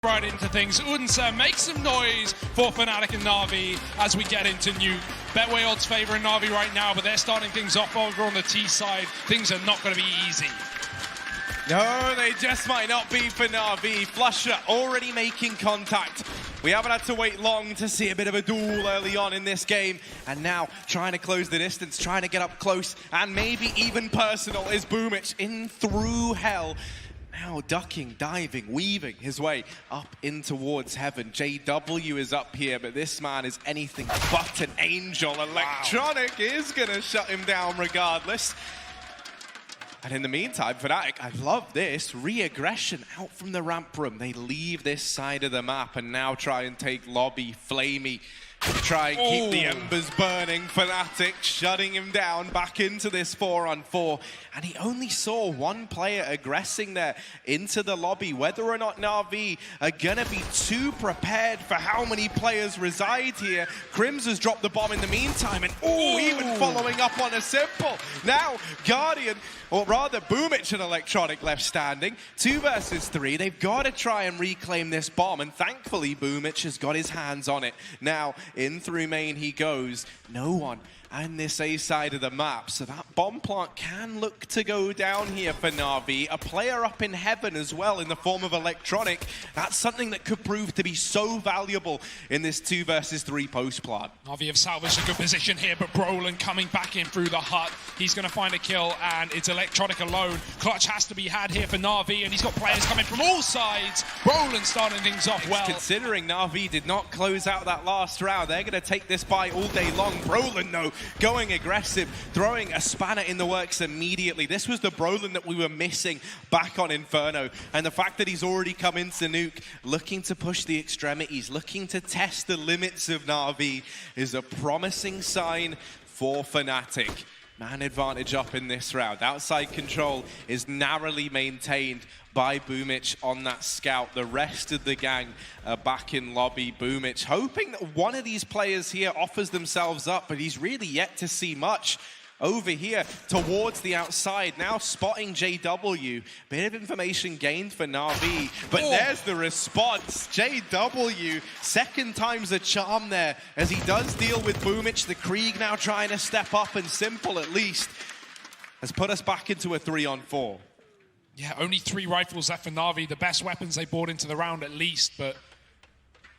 right into things. Unsa makes some noise for Fnatic and Navi as we get into Nuke. Betway odds favouring Navi right now, but they're starting things off over on the T side. Things are not going to be easy. No, they just might not be for Navi. Flusher already making contact. We haven't had to wait long to see a bit of a duel early on in this game. And now trying to close the distance, trying to get up close, and maybe even personal is Boomich in through hell. Now ducking, diving, weaving his way up in towards heaven. JW is up here, but this man is anything but an angel. Electronic is going to shut him down regardless. And in the meantime, Fnatic, I love this, re-aggression out from the ramp room. They leave this side of the map and now try and take lobby. Flamey try and keep the embers burning. Fnatic shutting him down back into this 4-on-4. And he only saw one player aggressing there into the lobby. Whether or not Navi are gonna be too prepared for how many players reside here. Crims has dropped the bomb in the meantime, and even following up on a simple. Now, Guardian, or rather Boomich and Electronic left standing. 2 versus 3. They've got to try and reclaim this bomb, and thankfully Boomich has got his hands on it. Now, in through main he goes. No one on this A side of the map, so that bomb plant can look to go down here for Navi. A player up in heaven as well in the form of Electronic. That's something that could prove to be so valuable in this 2 versus 3 post plant. Navi have salvaged a good position here, but Brolin coming back in through the hut. He's going to find a kill, and it's Electronic alone. Clutch has to be had here for Navi, and he's got players coming from all sides. Brolin starting things off well. Considering Navi did not close out that last round, they're going to take this bite all day long. Brolin, though, going aggressive, throwing a spanner in the works immediately. This was the Brolin that we were missing back on Inferno. And the fact that he's already come into Nuke, looking to push the extremities, looking to test the limits of Navi, is a promising sign for Fnatic. Man advantage up in this round. Outside control is narrowly maintained by Boomich on that scout. The rest of the gang are back in lobby. Boomich hoping that one of these players here offers themselves up, but he's really yet to see much. Over here towards the outside, now spotting JW. Bit of information gained for Navi, but there's the response. JW, second time's a charm there as he does deal with Boomich. The Krieg now trying to step up, and Simple at least has put us back into a 3-on-4. Yeah, only 3 rifles left for Navi. The best weapons they brought into the round at least, but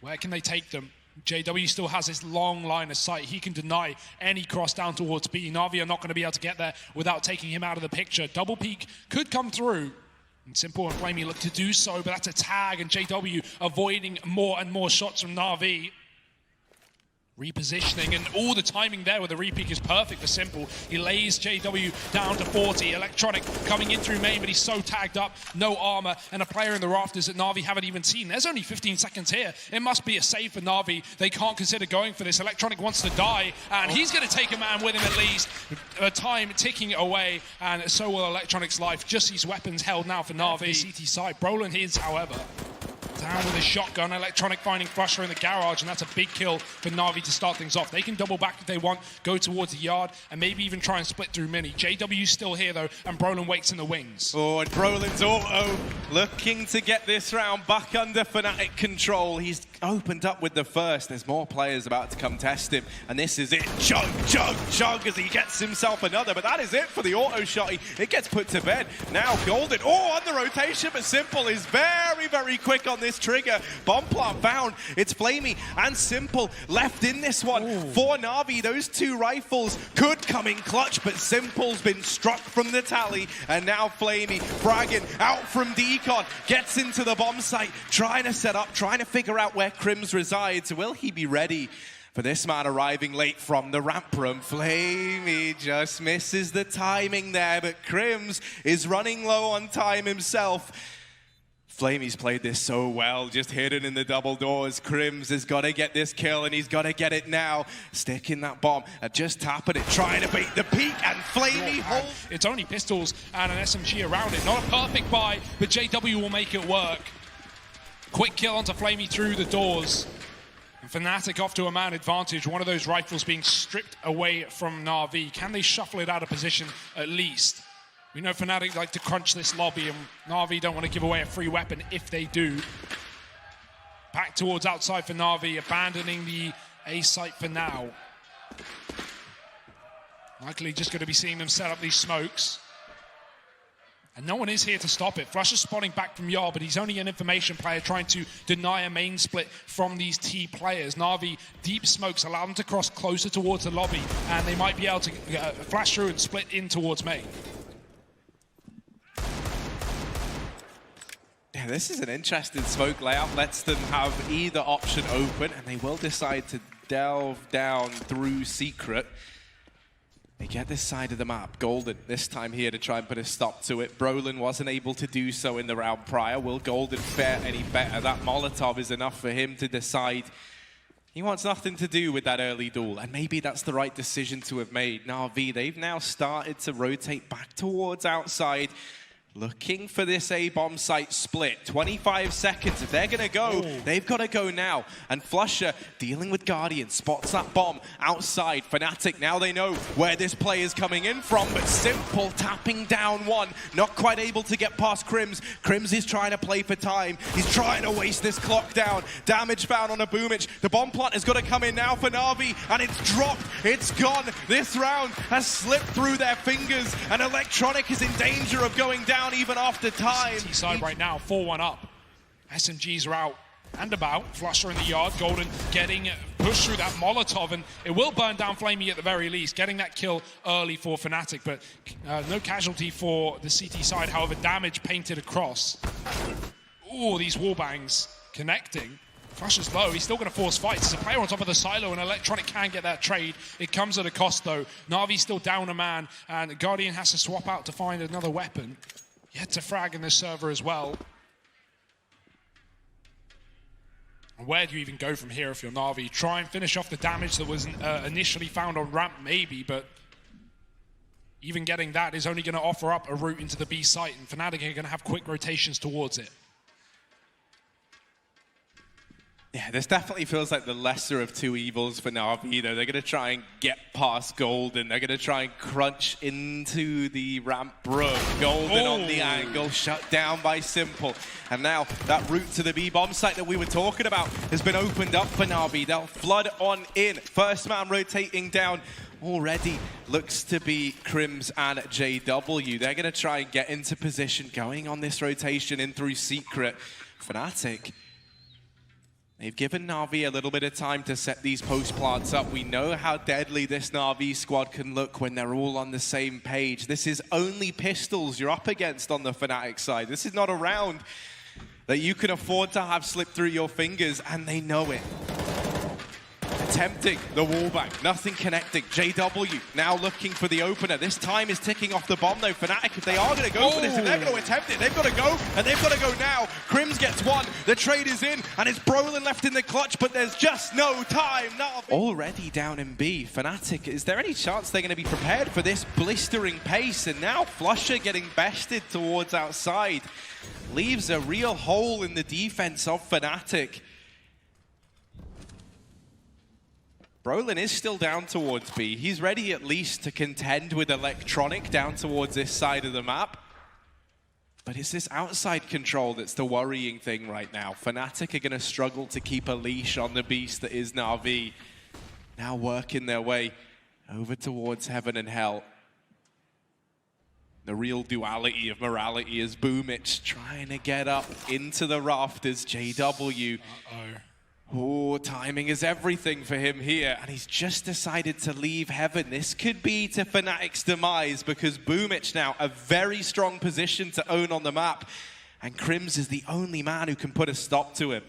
where can they take them? JW still has this long line of sight. He can deny any cross down towards B. Navi are not going to be able to get there without taking him out of the picture. Double peek could come through. And Simple and Flamey look to do so, but that's a tag, and JW avoiding more and more shots from Navi. Repositioning, and all the timing there with the re-peek is perfect for Simple. He lays JW down to 40. Electronic coming in through main, but he's so tagged up, no armor, and a player in the rafters that Navi haven't even seen. There's only 15 seconds here. It must be a save for Navi. They can't consider going for this. Electronic wants to die, and he's going to take a man with him at least. Time ticking away, and so will Electronic's life. Just these weapons held now for Navi. CT side. Brolin is, however, down with a shotgun. Electronic finding Flusher in the garage, and that's a big kill for Navi to start things off. They can double back if they want, go towards the yard, and maybe even try and split through mini. JW's still here, though, and Brolin waits in the wings. Oh, and Brolin's auto looking to get this round back under Fnatic control. He's opened up with the first. There's more players about to come test him, and this is it. Chug, chug, chug as he gets himself another, but that is it for the auto shot. It gets put to bed. Now Golden, on the rotation, but Simple is very, very quick on this trigger. Bomb plant found. It's Flamey and Simple left in this one. For Navi, those 2 rifles could come in clutch, but Simple's been struck from the tally, and now Flamey fragging out from Decon, gets into the bomb site, trying to set up, trying to figure out where Crims resides. Will he be ready for this man arriving late from the ramp room? Flamey just misses the timing there, but Crims is running low on time himself. Flamey's played this so well, just hidden in the double doors. Crims has got to get this kill, and he's got to get it now. Sticking that bomb, just tapping it, trying to bait the peak, and Flamey holds. It's only pistols and an SMG around it. Not a perfect buy, but JW will make it work. Quick kill onto Flamey through the doors. And Fnatic off to a man advantage. One of those rifles being stripped away from Navi. Can they shuffle it out of position at least? We know Fnatic like to crunch this lobby, and Navi don't want to give away a free weapon if they do. Back towards outside for Navi, abandoning the A site for now. Likely just going to be seeing them set up these smokes. And no one is here to stop it. Flush is spotting back from Yard, but he's only an information player trying to deny a main split from these T players. Navi, deep smokes allow them to cross closer towards the lobby, and they might be able to flash through and split in towards main. Yeah, this is an interesting smoke layout. Lets them have either option open, and they will decide to delve down through Secret. They get this side of the map. Golden, this time here to try and put a stop to it. Brolin wasn't able to do so in the round prior. Will Golden fare any better? That Molotov is enough for him to decide he wants nothing to do with that early duel. And maybe that's the right decision to have made. Navi, they've now started to rotate back towards outside, looking for this A-bomb site split. 25 seconds. If they're going to go, they've got to go now. And Flusher, dealing with Guardian, spots that bomb outside. Fnatic, now they know where this play is coming in from, but Simple tapping down one. Not quite able to get past Crims. Crims is trying to play for time. He's trying to waste this clock down. Damage found on a Boomich. The bomb plant has got to come in now for Navi, and it's dropped. It's gone. This round has slipped through their fingers, and Electronic is in danger of going down even after time. CT side right now, 4-1 up. SMGs are out and about. Flusher in the yard. Golden getting pushed through that Molotov, and it will burn down Flamey at the very least. Getting that kill early for Fnatic, but no casualty for the CT side. However, damage painted across. Ooh, these wallbangs connecting. Flusher's low, he's still going to force fights. There's a player on top of the silo, and Electronic can get that trade. It comes at a cost, though. Navi's still down a man, and Guardian has to swap out to find another weapon. Yet to frag in this server as well. And where do you even go from here if you're Navi? Try and finish off the damage that was initially found on ramp, maybe, but even getting that is only going to offer up a route into the B site, and Fnatic are going to have quick rotations towards it. Yeah, this definitely feels like the lesser of two evils for Navi. They're going to try and get past Golden. They're going to try and crunch into the ramp brook. Golden on the angle, shut down by Simple. And now that route to the B-bomb site that we were talking about has been opened up for Navi. They'll flood on in. First man rotating down. Already looks to be Crims and JW. They're going to try and get into position, going on this rotation in through Secret. Fnatic, they've given Navi a little bit of time to set these post plants up. We know how deadly this Navi squad can look when they're all on the same page. This is only pistols you're up against on the Fnatic side. This is not a round that you can afford to have slip through your fingers, and they know it. Attempting the wallbang, nothing connecting. JW now looking for the opener. This time is ticking off the bomb though. Fnatic, if they are going to go for this, if they're going to attempt it, they've got to go, and they've got to go now. Crims gets one, the trade is in, and it's Brolin left in the clutch, but there's just no time. Already down in B, Fnatic, is there any chance they're going to be prepared for this blistering pace? And now Flusher getting bested towards outside leaves a real hole in the defense of Fnatic. Brolin is still down towards B. He's ready at least to contend with Electronic down towards this side of the map. But it's this outside control that's the worrying thing right now. Fnatic are going to struggle to keep a leash on the beast that is Navi. Now working their way over towards heaven and hell. The real duality of morality is Boomich trying to get up into the rafters. JW. Oh, timing is everything for him here, and he's just decided to leave heaven. This could be to Fnatic's demise, because Boomich now a very strong position to own on the map, and Crims is the only man who can put a stop to him.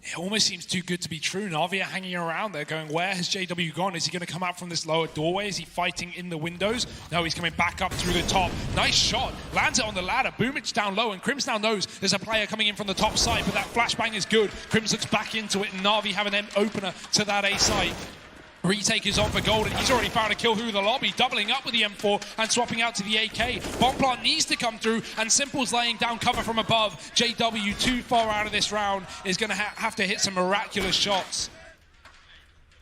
It almost seems too good to be true. Navi are hanging around there going, where has JW gone? Is he going to come out from this lower doorway? Is he fighting in the windows? No, he's coming back up through the top. Nice shot. Lands it on the ladder. Boomich down low, and Crims now knows there's a player coming in from the top side, but that flashbang is good. Crims looks back into it, and Navi have an opener to that A site. Retake is on for Golden. He's already found a kill through the lobby, doubling up with the M4 and swapping out to the AK. Bomb plant needs to come through, and Simple's laying down cover from above. JW, too far out of this round, is going to have to hit some miraculous shots.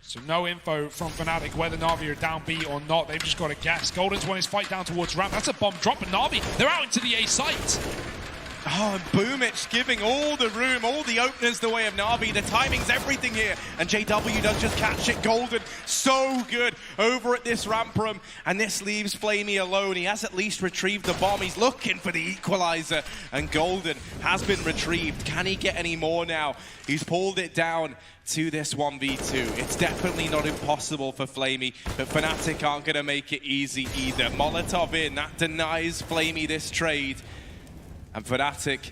So no info from Fnatic whether Navi are down B or not. They've just got to guess. Golden's won his fight down towards ramp. That's a bomb drop, and Navi, they're out into the A site. Oh, and Boomich giving all the room, all the openers the way of Navi. The timing's everything here. And JW does just catch it. Golden, so good over at this ramp room. And this leaves Flamey alone. He has at least retrieved the bomb. He's looking for the equalizer. And Golden has been retrieved. Can he get any more now? He's pulled it down to this 1v2. It's definitely not impossible for Flamey, but Fnatic aren't going to make it easy either. Molotov in, that denies Flamey this trade. And Fnatic,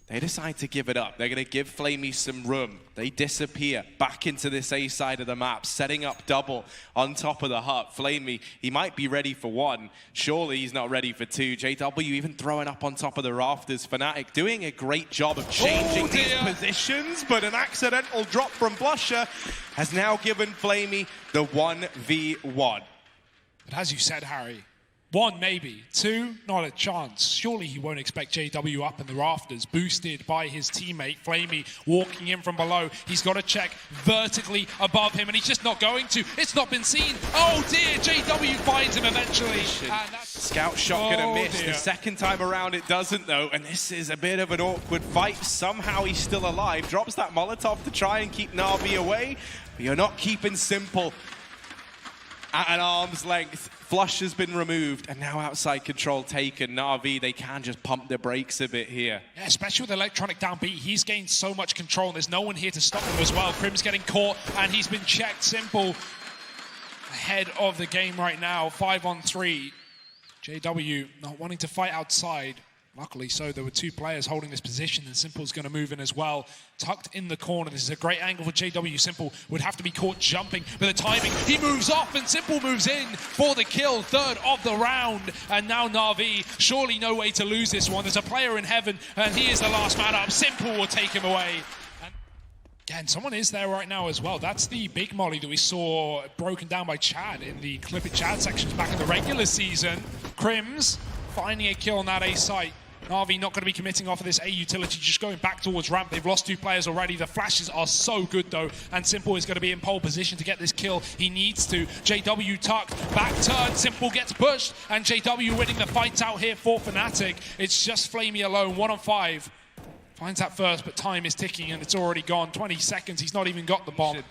they decide to give it up. They're going to give Flamey some room. They disappear back into this A side of the map, setting up double on top of the hut. Flamey, he might be ready for one. Surely he's not ready for two. JW even throwing up on top of the rafters. Fnatic doing a great job of changing these positions, but an accidental drop from Blusher has now given Flamey the 1v1. But as you said, Harry, one, maybe. Two, not a chance. Surely he won't expect JW up in the rafters, boosted by his teammate, Flamey, walking in from below. He's got to check vertically above him, and he's just not going to. It's not been seen. Oh, dear. JW finds him eventually. Scout shot going to miss. Dear. The second time around it doesn't, though, and this is a bit of an awkward fight. Somehow he's still alive. Drops that Molotov to try and keep Navi away, but you're not keeping Simple at an arm's length. Flush has been removed, and now outside control taken. Navi, they can just pump the brakes a bit here. Yeah, especially with Electronic down B. He's gained so much control, and there's no one here to stop him as well. Crim's getting caught, and he's been checked. Simple ahead of the game right now, 5-on-3. JW not wanting to fight outside. Luckily so, there were two players holding this position, and Simple's going to move in as well. Tucked in the corner. This is a great angle for JW. Simple would have to be caught jumping, but the timing, he moves off, and Simple moves in for the kill. Third of the round, and now Navi, surely no way to lose this one. There's a player in heaven, and he is the last man up. Simple will take him away. And someone is there right now as well. That's the big molly that we saw broken down by Chad in the Clip It Chad sections back in the regular season. Crims finding a kill on that A site. Navi not going to be committing off of this A utility, just going back towards ramp. They've lost two players already. The flashes are so good, though, and Simple is going to be in pole position to get this kill. He needs to. JW tucked, back turn, Simple gets pushed, and JW winning the fights out here for Fnatic. It's just Flamey alone, 1-on-5. Finds that first, but time is ticking, and it's already gone. 20 seconds, he's not even got the bomb.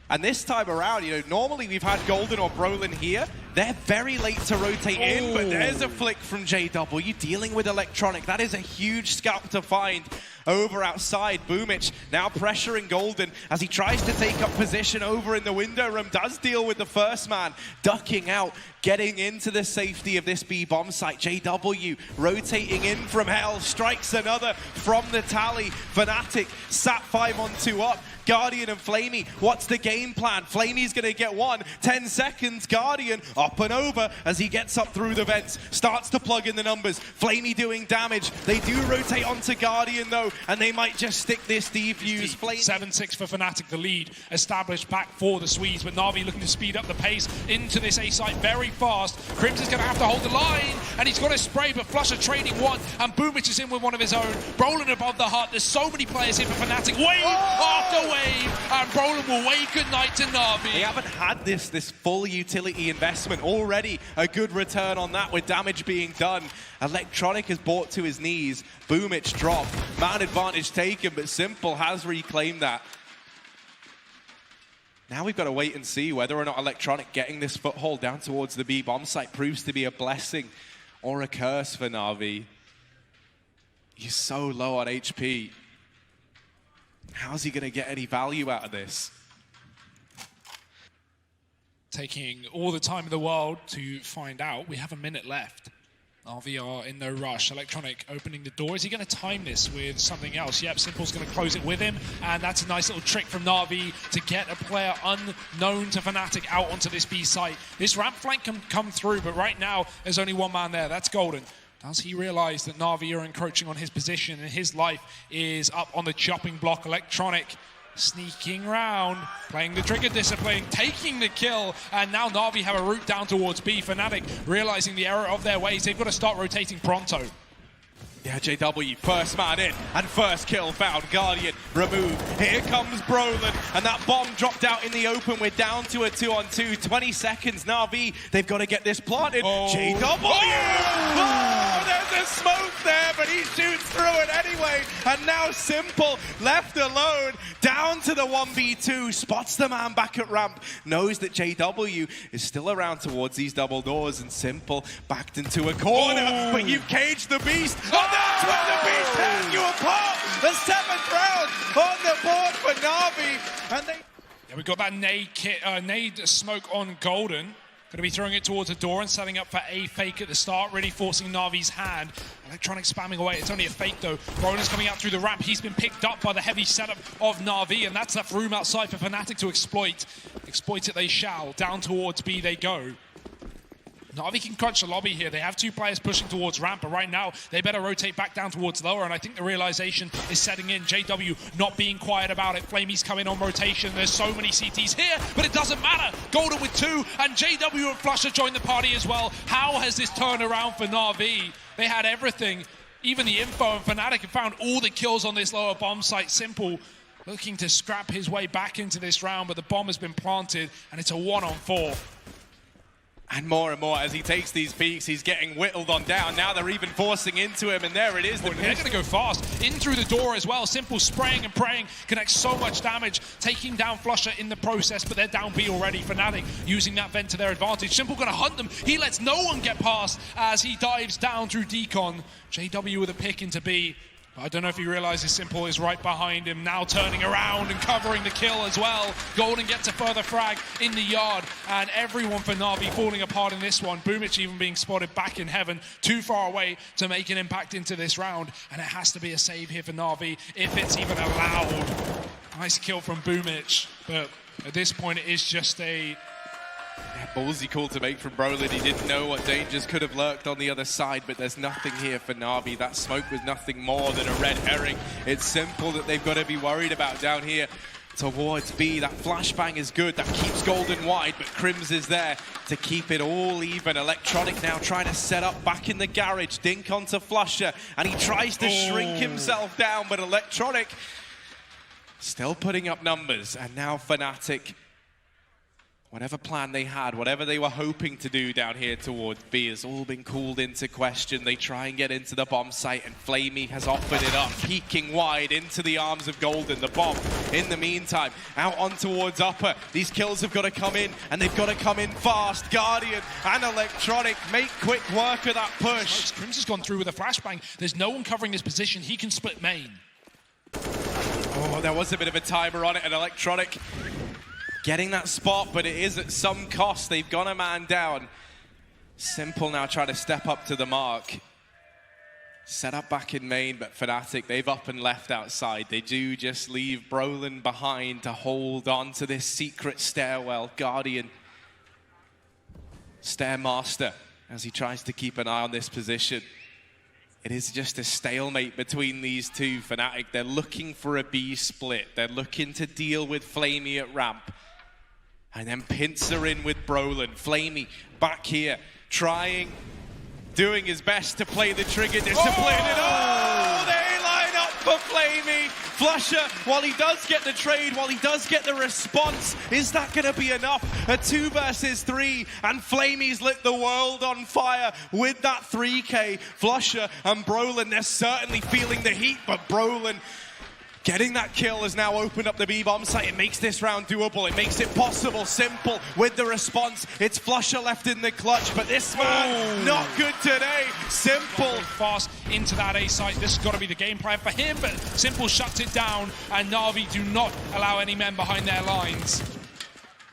And this time around, you know, normally we've had Golden or Brolin here. They're very late to rotate in, but there's a flick from JW dealing with Electronic. That is a huge scalp to find over outside. Boomich now pressuring Golden as he tries to take up position over in the window room. Does deal with the first man, ducking out, getting into the safety of this B bomb site. JW rotating in from hell, strikes another from the tally. Fnatic sat 5-on-2 up. Guardian and Flamey, what's the game plan? Flamey's gonna get one, 10 seconds, Guardian up and over as he gets up through the vents, starts to plug in the numbers. Flamey doing damage. They do rotate onto Guardian though, and they might just stick this defuse. 7-6 for Fnatic, the lead established back for the Swedes, but Navi looking to speed up the pace into this A site very fast. Crims is gonna have to hold the line, and he's got a spray, but Flusher trading one, and Boomich is in with one of his own. Brolin above the hut. There's so many players here for Fnatic. Wave after wave, and Brolin will wave goodnight to Navi. They haven't had this full utility investment. Already a good return on that with damage being done. Electronic is brought to his knees. Boomich drop. Man advantage taken, but Simple has reclaimed that. Now we've got to wait and see whether or not Electronic getting this foothold down towards the B bomb site proves to be a blessing or a curse for Navi. He's so low on HP. How's he going to get any value out of this? Taking all the time in the world to find out. We have a minute left. Navi are in no rush. Electronic opening the door. Is he going to time this with something else? Yep, Simple's going to close it with him. And that's a nice little trick from Navi to get a player unknown to Fnatic out onto this B site. This ramp flank can come through, but right now there's only one man there. That's Golden. Does he realize that Navi are encroaching on his position and his life is up on the chopping block? Electronic sneaking round, playing the trigger discipline, taking the kill, and now Navi have a route down towards B. Fnatic realizing the error of their ways. They've got to start rotating pronto. Yeah, JW, first man in, and first kill found. Guardian removed. Here comes Brolin, and that bomb dropped out in the open. We're down to a 2-on-2, 20 seconds. Navi, they've got to get this planted. JW! Oh, there's a the smoke there, but he shoots through it anyway. And now Simple, left alone, down to the 1v2, spots the man back at ramp, knows that JW is still around towards these double doors, and Simple backed into a corner, but you've caged the beast. Oh, that's when the beast tears you apart. The 7th round on the board for Navi, and they... Yeah, we've got that nade smoke on Golden. Going to be throwing it towards the door and setting up for a fake at the start, really forcing Navi's hand. Electronic spamming away. It's only a fake though. Roland's coming out through the ramp. He's been picked up by the heavy setup of Navi, and that's left room outside for Fnatic to exploit. Exploit it they shall. Down towards B they go. Navi can crunch the lobby here. They have 2 players pushing towards ramp, but right now they better rotate back down towards lower, and I think the realization is setting in. JW not being quiet about it. Flamey's coming on rotation. There's so many CTs here, but it doesn't matter. Golden with 2, and JW and Flusher join the party as well. How has this turned around for Navi? They had everything, even the info, and Fnatic have found all the kills on this lower bomb site. Simple looking to scrap his way back into this round, but the bomb has been planted, and it's a 1-on-4. And more as he takes these peaks, he's getting whittled on down. Now they're even forcing into him, and there it is. They're going to go fast. In through the door as well. Simple spraying and praying connects so much damage, taking down Flusher in the process, but they're down B already. Fnatic using that vent to their advantage. Simple going to hunt them. He lets no one get past as he dives down through Decon. JW with a pick into B. I don't know if he realizes Simple is right behind him, now turning around and covering the kill as well. Golden gets a further frag in the yard, and everyone for Navi falling apart in this one. Boomich even being spotted back in heaven, too far away to make an impact into this round, and it has to be a save here for Navi, if it's even allowed. Nice kill from Boomich, but at this point it is just a... Yeah, ballsy call to make from Brolin. He didn't know what dangers could have lurked on the other side, but there's nothing here for Navi. That smoke was nothing more than a red herring. It's Simple that they've got to be worried about down here towards B. That flashbang is good. That keeps Golden wide, but Crims is there to keep it all even. Electronic now trying to set up back in the garage. Dink onto Flusher, and he tries to shrink himself down, but Electronic still putting up numbers. And now Fnatic, whatever plan they had, whatever they were hoping to do down here towards B has all been called into question. They try and get into the bomb site, and Flamey has offered it up, peeking wide into the arms of Golden. The bomb, in the meantime, out on towards upper. These kills have got to come in, and they've got to come in fast. Guardian and Electronic make quick work of that push. Crims has gone through with a flashbang. There's no one covering this position. He can split main. Oh, there was a bit of a timer on it, and Electronic getting that spot, but it is at some cost. They've gone a man down. Simple now trying to step up to the mark. Set up back in main, but Fnatic, they've up and left outside. They do just leave Brolin behind to hold on to this secret stairwell. Guardian, Stairmaster, as he tries to keep an eye on this position. It is just a stalemate between these two. Fnatic, they're looking for a B split. They're looking to deal with Flamey at ramp. And then Pincer in with Brolin. Flamey back here, trying, doing his best to play the trigger discipline. And they line up for Flamey. Flusher, while he does get the trade, while he does get the response, is that going to be enough? A 2 versus 3, and Flamey's lit the world on fire with that 3K. Flusher and Brolin, they're certainly feeling the heat, but Brolin getting that kill has now opened up the B-bomb site. It makes this round doable. It makes it possible. Simple with the response. It's Flusher left in the clutch, but this man, not good today. Simple. Fast into that A site. This has got to be the game plan for him, but Simple shuts it down, and Navi do not allow any men behind their lines.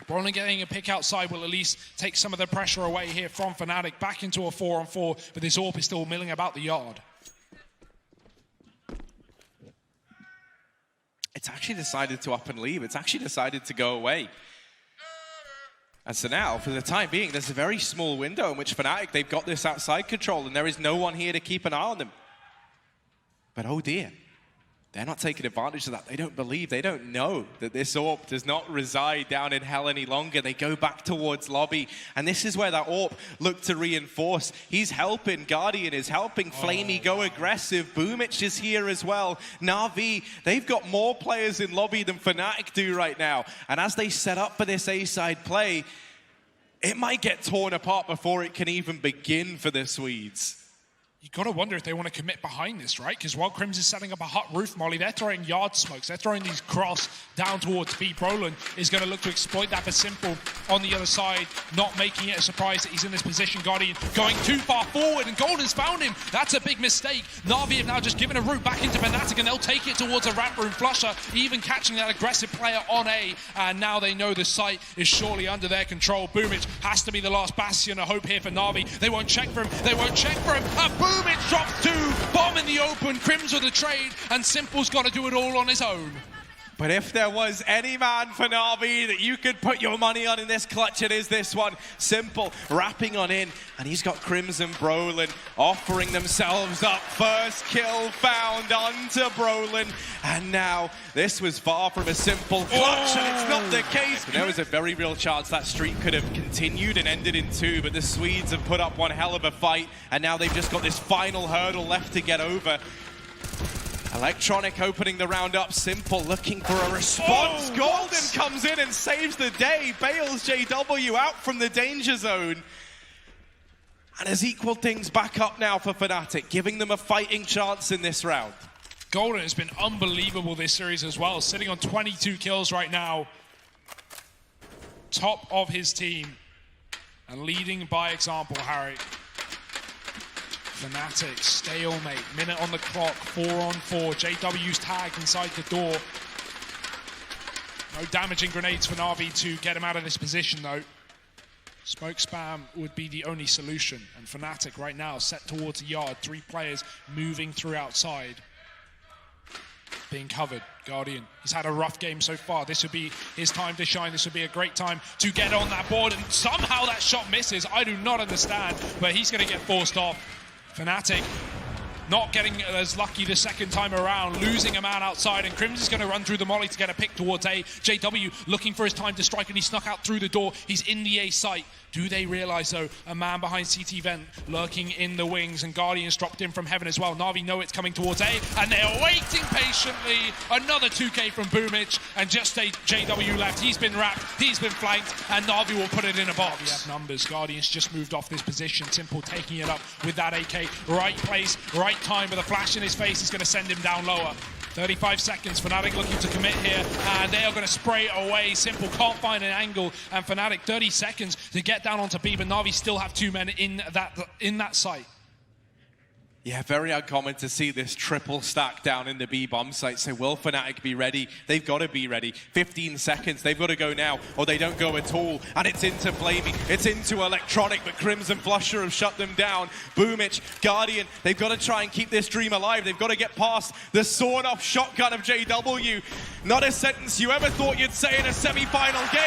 Brolin getting a pick outside will at least take some of the pressure away here from Fnatic. Back into a 4-on-4, but this AWP is still milling about the yard. It's actually decided to up and leave. It's actually decided to go away. And so now, for the time being, there's a very small window in which Fnatic, they've got this outside control, and there is no one here to keep an eye on them. But oh dear, they're not taking advantage of that. They don't believe, they don't know that this AWP does not reside down in hell any longer. They go back towards lobby, and this is where that AWP looked to reinforce. He's helping, Guardian is helping Flamey go aggressive. Boomich is here as well. Navi, they've got more players in lobby than Fnatic do right now. And as they set up for this A-side play, it might get torn apart before it can even begin for the Swedes. You got to wonder if they want to commit behind this, right? Because while Crims is setting up a hut roof molly, they're throwing yard smokes. They're throwing these cross down towards B. Brolin is going to look to exploit that for Simple on the other side, not making it a surprise that he's in this position. Guardian going too far forward, and Golden's found him. That's a big mistake. Navi have now just given a route back into Fnatic, and they'll take it towards a ramp room. Flusher even catching that aggressive player on A, and now they know the site is surely under their control. Boomich has to be the last bastion of hope here for Navi. They won't check for him. They won't check for him. And Boomich drops 2. Bomb in the open. Crims with the trade, and Simple's got to do it all on his own. But if there was any man for Navi that you could put your money on in this clutch, it is this one. Simple wrapping on in, and he's got Crimson Brolin offering themselves up. First kill found onto Brolin, and now this was far from a simple clutch, and it's not the case. There was a very real chance that streak could have continued and ended in 2, but the Swedes have put up one hell of a fight, and now they've just got this final hurdle left to get over. Electronic opening the round up. Simple looking for a response. Golden comes in and saves the day. Bails JW out from the danger zone. And has equaled things back up now for Fnatic, giving them a fighting chance in this round. Golden has been unbelievable this series as well, sitting on 22 kills right now. Top of his team and leading by example, Harry. Fnatic, stalemate, minute on the clock, 4-on-4. JW's tagged inside the door. No damaging grenades for Navi to get him out of this position though. Smoke spam would be the only solution. And Fnatic right now set towards the yard. 3 players moving through outside. Being covered. Guardian, he's had a rough game so far. This would be his time to shine. This would be a great time to get on that board. And somehow that shot misses. I do not understand, but he's going to get forced off. Fnatic not getting as lucky the second time around, losing a man outside, and Crims is going to run through the molly to get a pick towards A. JW looking for his time to strike, and he snuck out through the door. He's in the A site. Do they realize, though, a man behind CT Vent lurking in the wings, and Guardians dropped in from heaven as well. Navi know it's coming towards A, and they're waiting patiently. Another 2K from Boomich, and just JW left. He's been wrapped, he's been flanked, and Navi will put it in a box. We have numbers. Guardians just moved off this position. Simple taking it up with that AK. Right place, right time, with a flash in his face is going to send him down lower. 35 seconds, Fnatic looking to commit here, and they are going to spray it away. Simple can't find an angle, and Fnatic 30 seconds to get down onto B, but Navi still have 2 men in that site. Yeah, very uncommon to see this triple stack down in the B bomb site. So will Fnatic be ready? They've got to be ready. 15 seconds, they've got to go now, or they don't go at all. And it's into Flamey, it's into Electronic, but Crimson Flusher have shut them down. Boomich, Guardian, they've got to try and keep this dream alive. They've got to get past the sawed-off shotgun of JW. Not a sentence you ever thought you'd say in a semi-final game.